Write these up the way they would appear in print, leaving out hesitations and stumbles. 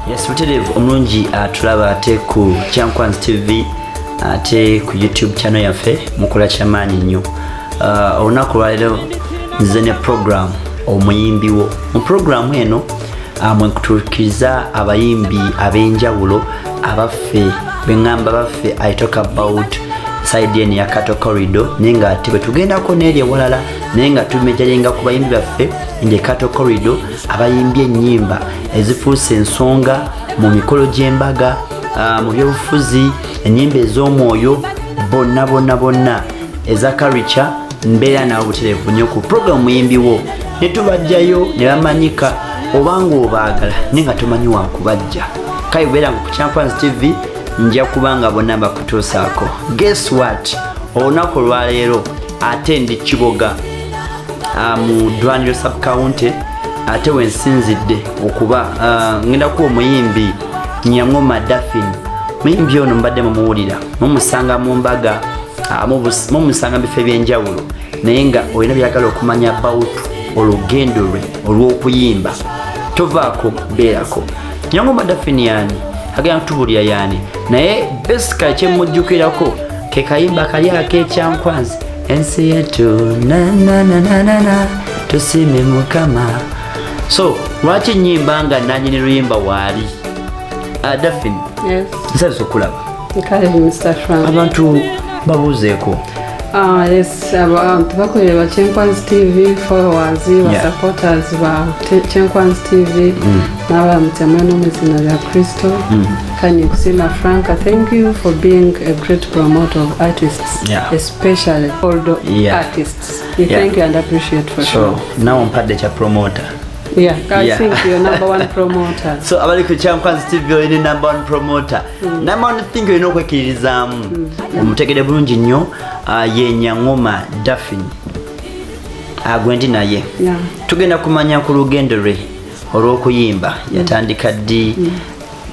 Yes, mutelevu omulungi atulaba ate ku Kyankwanzi TV ate ku YouTube channel yaffe mukola kyamaanyi nnyo. Olunaku lwaleero nze ne program Omuyimbiwo. Mu program eno mwe kutuukiriza abayimbi ab'enjawulo abaffe bengamba baffe I talk about side eno ya Kato Corridor nenga ate bwe tugendako n'eri ewalala nenga tumejalenga ku bayimbi baffe inde Kato Corridor abayimbi ennyimba ezifuuse ensonga mu mikolo gy'embaga mu byobufuzi ennyimba ez'omwoyo bonna eza culture mbeera nawe butereevu nnyo ku program Omuyimbiwo ne tubajjayo ne bamanyika obanga obaagala nenga tomanyi wakubajja kale beera ku Kyankwanzi TV nja kubanga bonna bakutuusaako. Guess what, olunaku lwaleero ate ndi Kiboga mu DWANIRO sub county ate wensinzidde okuba ngenda kuwa omuyimbi Nyangoma Daphine. Muyimbi ono mbadde mumuwulira mumusanga mu mbaga mumusanga bifo ebyenjawulo naye nga olina byagala okumanya about olugendo lwe olw'okuyimba tovaako beerako. Nyangoma Daphine yani agenda kutubulira yani naye basically kyemujjukirako ke kayimba kali ak'Ekyankwanzi ensi yetu na tusime Mukama. So lwaki nnyimba nga nanyini luyimba waali Daphine? Yes. Nsabisa okulaba Nkale Mr. Frank abantu babuuzeeko. Yes, abantu bakolera Kyankwanzi TV followers wa supporters ba Kyankwanzi TV n'abamutemwe n'omuzina lya Kristo. Can you say, my Frank, thank you for being a great promoter of artists, especially older artists. We thank you and appreciate for sure. Now I'm part of the promoter. Yeah, I think you're number one promoter. So abali ku Kyankwanzi TV you're number one promoter. Number one thing you know kwekirizamu. Omutegede bulungi nnyo ye Nyangoma Daphine. Agwendi naye. Tugenda kumanya ku lugendo lwe olw'okuyimba yatandika ddi.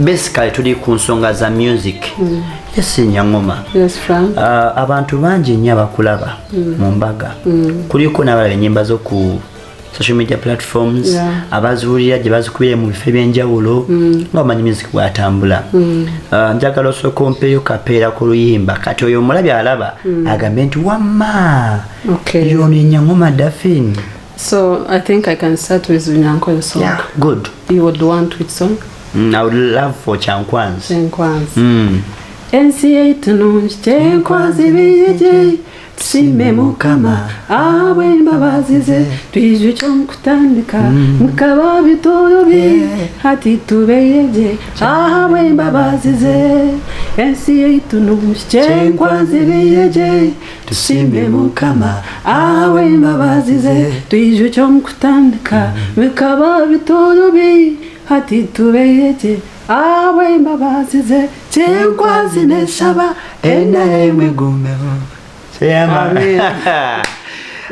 Basically tuli ku nsonga za music. Yes, Nyangoma. Yes, Frank. Abantu bangi nnyo abakulaba mu mbaga. Kuliko n'abalaba ennyimba zo ku social media platforms abazuulira gye bazikubira mu bifo ebyenjawulo nga bamanyi music bw'atambula. Njagala osooka ompeeyo kapeera ku luyimba kati oyo omulabi alaba agambe nti wamma yono Nyangoma Daphine. So I think I can start with Nyanko's song. Yeah, good. You would want which song? I would love for Kyankwanzi. Ensi yetu nungi Kyankwanzi biyeje tusime Mukama ab'embabazi ze twijje ky'okutandika mukaba bitolo bye hati tubeyeje ab'embabazi ze. Ensi yetu nungi Kyankwanzi biyeje tusime Mukama ab'embabazi ze twijje ky'okutandika mukaba bitolo bye hati tubeyeje ab'embabazi ze. Kyankwanzi nesaba enaye mwegumeho.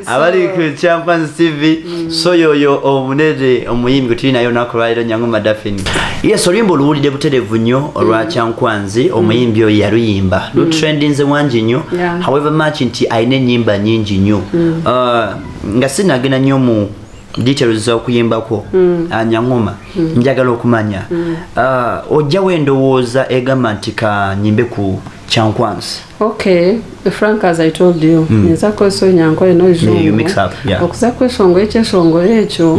Abali ku Kyankwanzi TV so yoyo omunede omuyimbi tuli nayo nakulwairo Nyangoma Daphine. Yes, oluyimba oluwulidde butereevu nnyo olwa Kyankwanzi omuyimbi oyo yaluyimba lutrendinze wangi nnyo however much nti ayina ennyimba nnyingi nnyo nga sinagenda nnyo mu details z'okuyimbako Nyangoma njagala okumanya ojja wendowooza egamba nti ka nyimbe ku Kyankwanzi. Okay, Frank, as I told you, nza kweso Nyankoye no jongo. You mix up, yeah. Okuza kwesongo ekyo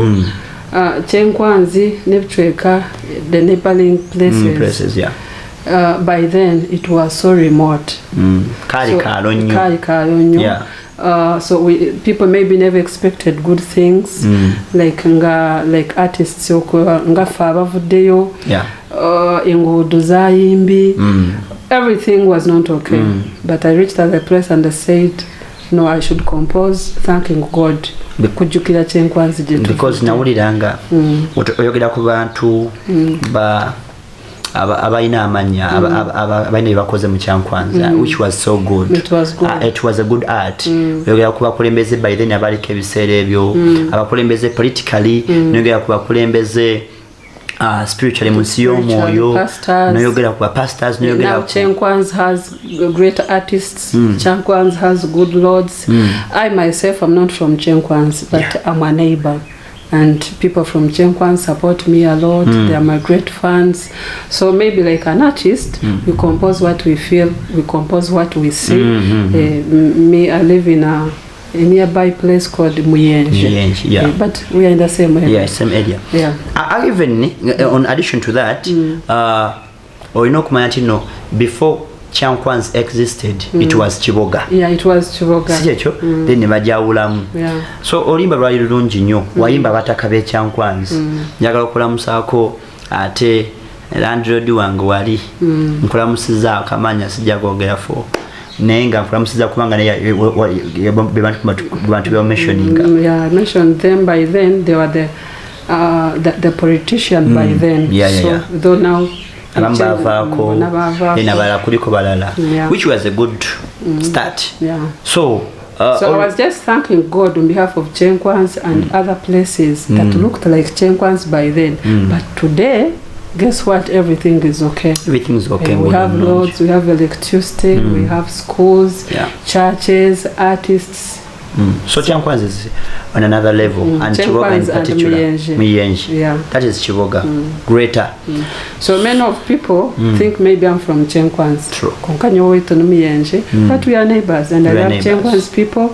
Kyankwanzi nebitweka the neighboring places. Yeah. By then it was so remote. Kali kalonyo. Yeah. So people maybe never expected good things, like artists nga faba vudeyo, engudu zayimbi, everything was not okay. But I reached at the place and I said, no, I should compose thanking God. Kujukira Kyenkwanzi jetu. Because nawuliranga oyogera ku bantu abayina amanya abayina byebakoze mu Kyankwanzi, which was so good. It was good. It was a good art. Oyogera ku bakulembeze by then abaliko ebiseera ebyo, abakulembeze politically, oyogera ku bakulembeze spiritually munsi y'omwoyo, noyogera ku pastors, noyogera ku Kyenkwanzi has great artists. Kyenkwanzi has good lords. I myself am not from Kyenkwanzi, but I'm a neighbor. And people from Kyenkwanzi support me a lot. They are my great fans. So maybe like an artist, we compose what we feel, we compose what we see. Me, I live in a nearby place called Omuyimbiwo. But we are in the same area. Yeah, same area. Yeah. Even on addition to that, before Kyankwanzi existed, it was KIBOGA. Yeah, it was KIBOGA. Then nebajawulamu. Yeah. So olimba lwali lulungi nnyo, wayimba bataka be Kyankwanzi. Njagala okulamusaako ate landlord wange wali nkulamusiza akamanya sijja kwogera naye nga nkulamusiza kubanga bantu be mentioning. Yeah, I mentioned them by then. They were the politician by then. So though now which was a good start. So I was just thanking God on behalf of Kyenkwanzi and other places that looked like Kyenkwanzi by then. But today, guess what? Everything is okay. Everything is okay. We have roads, we have electricity, we have schools, churches, artists. So Kyankwanzi is on another level, and KIBOGA in particular. Omuyimbiwo. That is KIBOGA. Greater. So many of people think maybe I'm from Kyenkwanzi. True. But we are neighbors, and I love Kyenkwanzi people.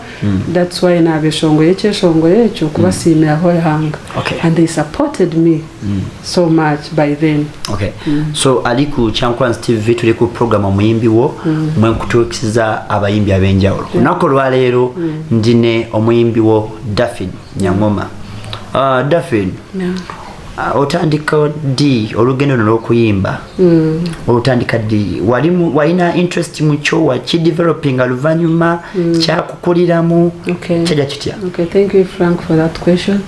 That's why na beshongoye ekyo kubasiimira hoyanga. Okay. And they supported me so much by then. Okay. So ali ku Kyankwanzi TV tuli ku program Omuyimbiwo mwe kutuukiza abayimbi ab'enjawulo. Lunaku lwa leero ndine Omuyimbiwo Daphine Nyangoma. Daphine. Otandika di olugendo n'okuyimba. Otandika di walina interest mu kyo waki developing aluvanyuma kyakukuliramu kyajja kitya? Okay, thank you Frank for that question.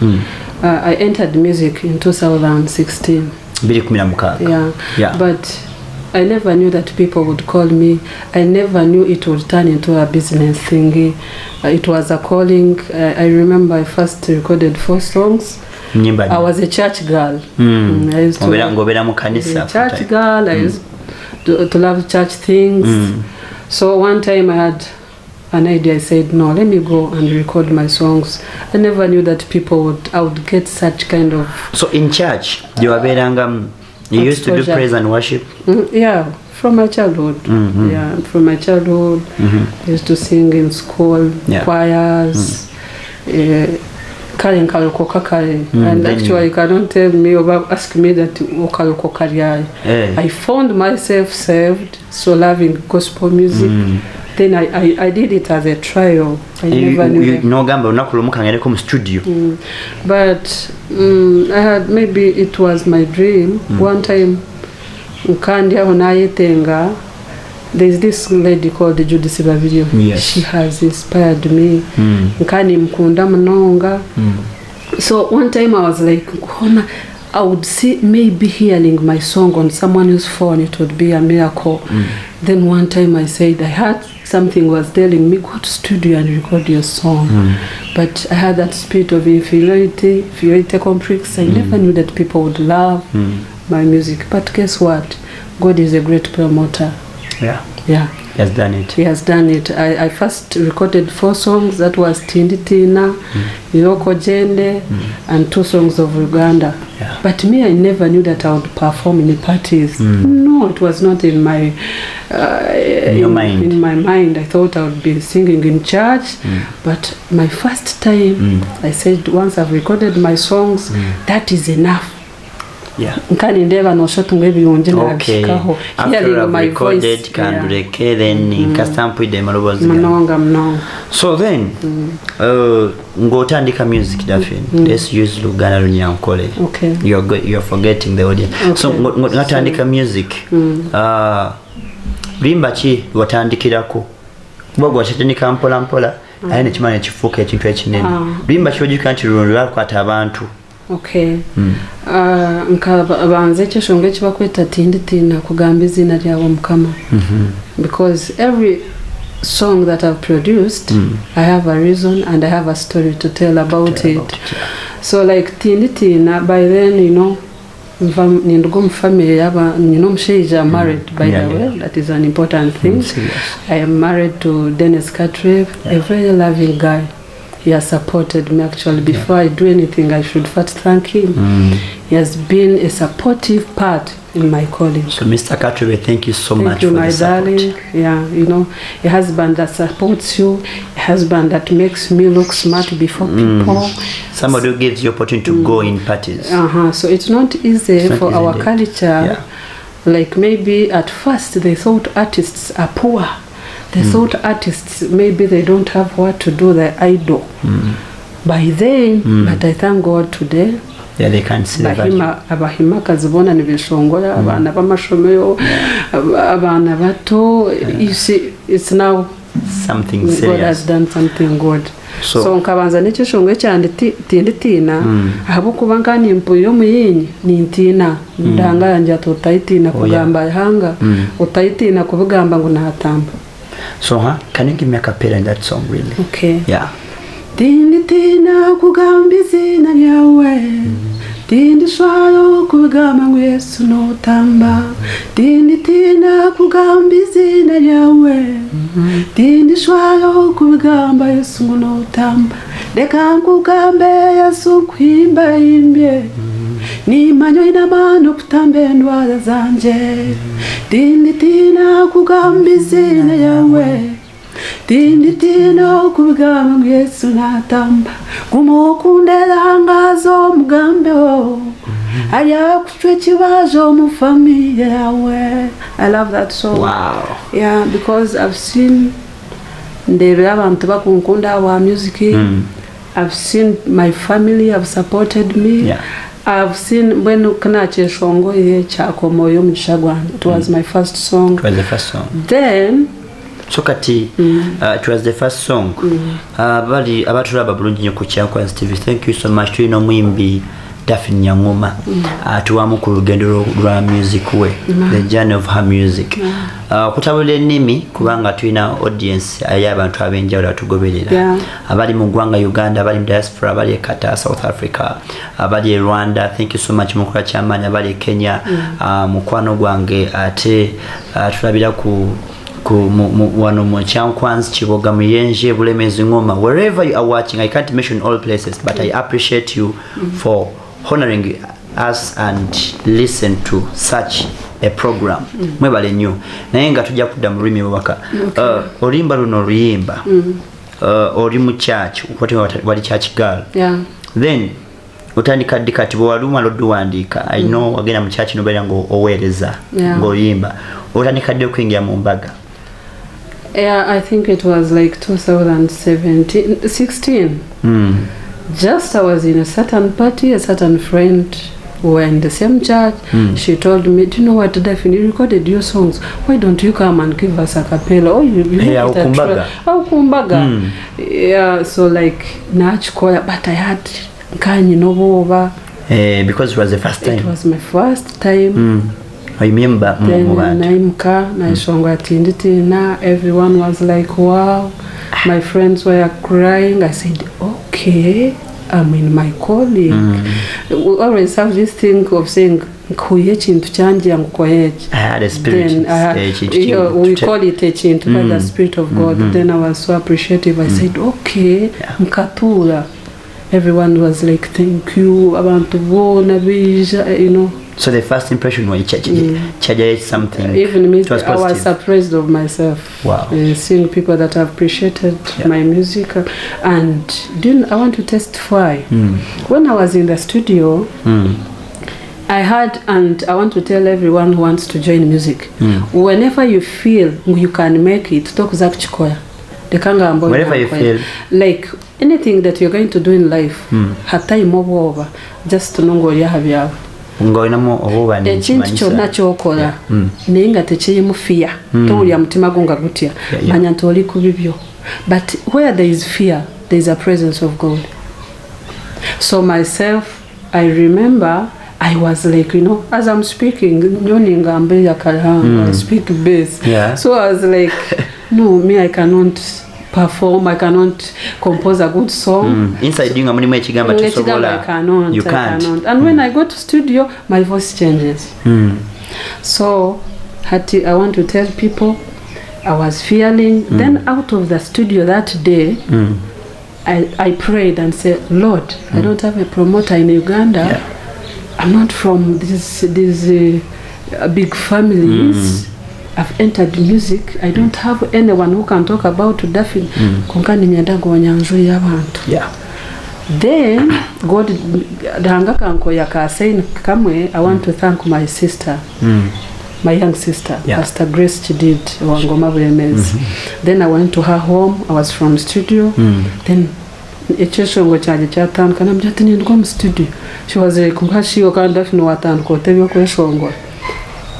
I entered music in 2016. 2016. Yeah. But I never knew that people would call me. I never knew it would turn into a business thingy. It was a calling. I remember I first recorded 4 songs. I was a church girl. I used to be a church girl. I used to love church things. So one time I had an idea. I said, no, let me go and record my songs. I never knew that I would get such kind of... So in church, you used to do praise and worship? Yeah, from my childhood. Yeah, from my childhood. I used to sing in school, choirs. And actually, you cannot tell me or ask me that I found myself saved, so loving gospel music. Then I did it as a trial. I never knew. Studio. But I had, maybe it was my dream. One time, there's this lady called Daphine. Yes. She has inspired me. So one time I was like, I would see maybe hearing my song on someone else's phone, it would be a miracle. Then one time I said, I heard something was telling me, go to studio and record your song. But I had that spirit of inferiority complex. I never knew that people would love my music. But guess what? God is a great promoter. Yeah. He has done it. He has done it. I first recorded 4 songs. That was Tindi Tina, Yoko Jende, and 2 songs of Uganda. Yeah. But me, I never knew that I would perform in parties. No, it was not in my mind. In my mind, I thought I would be singing in church. But my first time, I said, once I've recorded my songs, that is enough. nkani ndeba no shot ng'ebiyonje nabishikaho hearing my voice kandureke then kastampide marobozi mnonga so then ngotandika music Daphine let's use Luganda runyankole you're forgetting the audience so ngotandika music limba ki watandikirako bogo washatandika mpola ayine kimane kifuka ekintu ekinene limba ki ojika nti lulwa kwata abantu nkabanze ekishonga ekibakweta tinditina kugamba izina lyawe Mukama because every song that I've produced I have a reason and I have a story to tell about it. So like tinditina by then nindugo family yaba msheija married by the way that is an important thing. I am married to Dennis Katrev, a very loving guy. He has supported me actually. Before I do anything, I should first thank him. He has been a supportive part in my calling. So Mr. Katrev, thank you so much for the support. Thank you, my darling. A husband that supports you, a husband that makes me look smart before people. Somebody who gives you opportunity to go in parties. So it's not easy for our culture. Like maybe at first they thought artists are poor. They thought artists, maybe they don't have what to do, they're idle. By then, but I thank God today. They can't see the value. Abahima kazibona nibishongola, abana b'amashomeyo, abana bato. You see, it's now something serious. God has done something good. So nkabanza n'icyo shongwe cyane tinditina ahabo kubanga nimpo yo muyinyi nintina ndanga yanje atotayitina kugamba hanga utayitina kubugamba ngo nahatamba. So can you give me a cappella in that song really? Okay. Yeah. Tinditina kugamba izina lyawe tindishwalo kugamba ngo Yesu no tamba tinditina kugamba izina lyawe tindishwalo kugamba Yesu no tamba leka kugambe Yesu kwimba imbye ni manyo ina mano kutambe ndwara zanje tinditina kugamba izina lyawe tinditina kugamba ngo Yesu natamba kumukundela ngazo mugambe aya kuchwe kibazo mu family yawe. I love that song. Wow. Yeah, because I've seen ndebe abantu bakunkunda wa music. I've seen my family have supported me. I've seen when kanache shongo ye chako moyo mchagwana. It was my first song. It was the first song. Then so kati it was the first song. Bali abatulaba bulungi nyo ku Kyakwanzi TV. Thank you so much to Omuyimbi Daphine Nyangoma atuwamu ku lugendo lwa music we the journey of her music kutabula ennimi kubanga tulina audience ay'abantu abenjawulo atugoberera abali mu ggwanga Uganda, abali mu diaspora, abali Qatar, South Africa, abali Rwanda. Thank you so much mukola kyamaanyi, abali Kenya, mukwano gwange ate tulabira ku wano mu Kyankwanzi, Kiboga, Muyenje, Bulemezi, Ngoma, wherever you are watching. I can't mention all places, but I appreciate you for honoring us and listen to such a program. Mwebale nnyo naye nga tujja kudda mu lulimi bubaka olimba luno oluyimba oli mu church wali church girl. Then utandika dikati bwaluma lodduwandiika I know wagenda mu church nobeera ng'oweereza ng'oyimba otandika dde okuyingira mu mbaga. I think it was like 2016. Just I was in a certain party, a certain friend who were in the same church. She told me, do you know what, Daphine, you recorded your songs. Why don't you come and give us a cappella? Oh, you make it a track. Oh, Kumbaga. Yeah, so like, Nach choir, but I had Kanyi Novo. Because it was the first time. It was my first time. I remember. Then Naimka, Naishonga Tinditina, everyone was like, wow. My friends were crying. I said, okay, I'm in my calling. We always have this thing of saying, I had a spirit. We call it a chint by the Spirit of God. Then I was so appreciative. I said, okay, Mkatura. Everyone was like, thank you. I want to go, you know. So the first impression was church something. Even me, I was surprised of myself. Wow. Seeing people that have appreciated my music. And I want to testify. When I was in the studio, I had, and I want to tell everyone who wants to join music, whenever you feel you can make it, talk Zach Chikoya. Whenever you feel. Like anything that you're going to do in life, hata imobo over, just to know ya have yawe. Ngoinamo obuba ni ekintu kyonna kyokola naye nga tekiyimu fear towulya mutima gunga gutya manya nti oli ku bibyo, but where there is fear there is a presence of God. So myself, I remember I was like, you know, as I'm speaking, I speak bass. So I was like, no, me, I cannot perform, I cannot compose a good song. Inside doing a money I cannot. You can't. And when I go to studio, my voice changes. So I want to tell people I was feeling. Then out of the studio that day, I prayed and said, Lord, I don't have a promoter in Uganda. I'm not from these big families. I've entered music. I don't have anyone who can talk about Daphine. Then God, I want to thank my sister, my young sister, Pastor Grace Chidid Nyangoma. Then I went to her home. I was from studio. Then studio. She was like,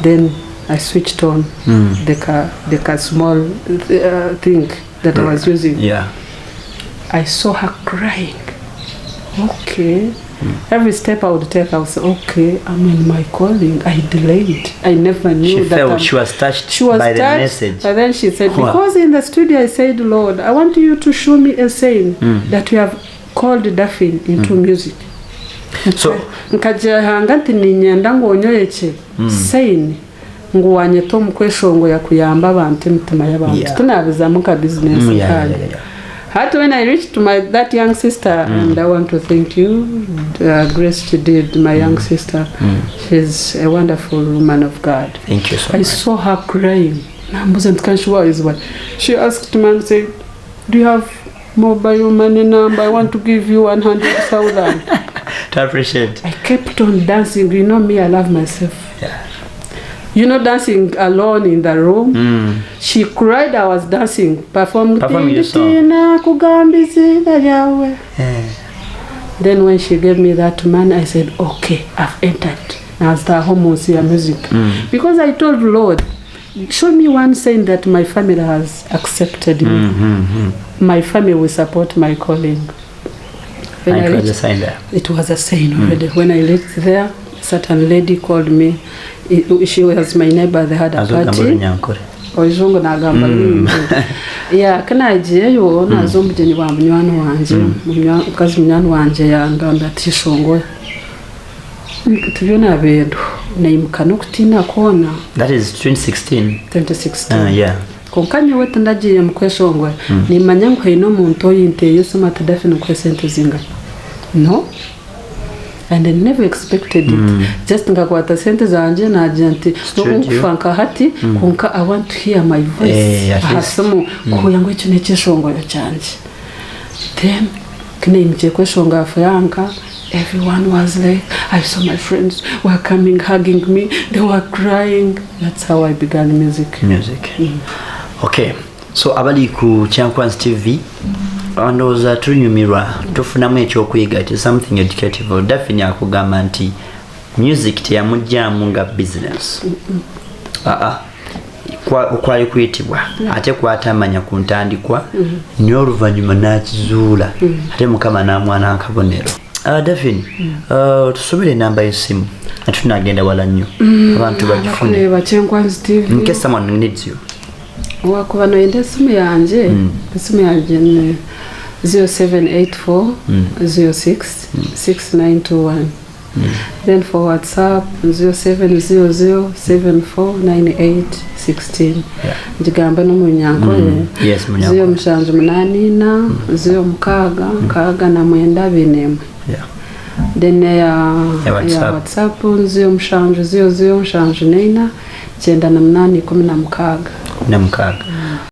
then I switched on the small thing that I was using. I saw her crying. Okay. Every step I would take, I would say, okay, I'm in my calling. I delayed. I never knew that. She was touched by the message. And then she said, because in the studio I said, Lord, I want you to show me a sign that you have called Daphine into music. So, sign nguwanye to mukweshongo ya kuyamba abantu mutima y'abantu tunabizamu ka business kali. When I reached to that young sister, and I want to thank you, Grace Chidid, my young sister. She's a wonderful woman of God. Thank you so much. I saw her crying. I wasn't sure is what. She asked me and said, do you have mobile money number? I want to give you 100,000. To appreciate. I kept on dancing. You know me, I love myself. You know, dancing alone in the room. She cried, I was dancing, performing your song. Then when she gave me that money, I said, okay, I've entered. Now start home music. Because I told Lord, show me one sign that my family has accepted me. My family will support my calling. It was a sign there. It was a sign already. When I left there, a certain lady called me. She was my neighbor. They had a party. Oizungu na gamba yeah, kana jeyo na zombi ni wa munywani wanje mukazi munywani wanje yangamba tishongo tubyona bedo nayimuka nokutina kona. That is 2016. Yeah. Konkanye wete ndagiye mukweshongwe nimanya ngo hino muntu oyinteye soma Daphine kwesente zinga. No. And I never expected it. Just ngakwata sente zanje na agenti nokufanka hati konka I want to hear my voice. Hasomo kuyango icyo nekeshongo cyanje. Then kine imje kweshonga afanka. Everyone was like, I saw my friends were coming, hugging me, they were crying. That's how I began music. Okay, so abali ku Chankwan's TV, andoza tunyumirwa tufunamu ekyokuyiga, it is something educative. Daphine akugamba nti music teyamujjamu nga business. Kwali kuyitibwa ate kwatamanya ku ntandikwa niyo oluvannyuma n'akizuula ate Mukama n'amwana akabonero. Daphine, tusubire namba y'essimu tunagenda wala nnyo abantu bagifune in case someone needs you. Wakuba noyenda esimu yanje, esimu yanje ni 0784 06 6921. Then for WhatsApp 0700749816. Njigamba no munyankoye. Yes, munyankoye. 0 06 na mwenda binemu. Then WhatsApp 0 06 9 9 8 16.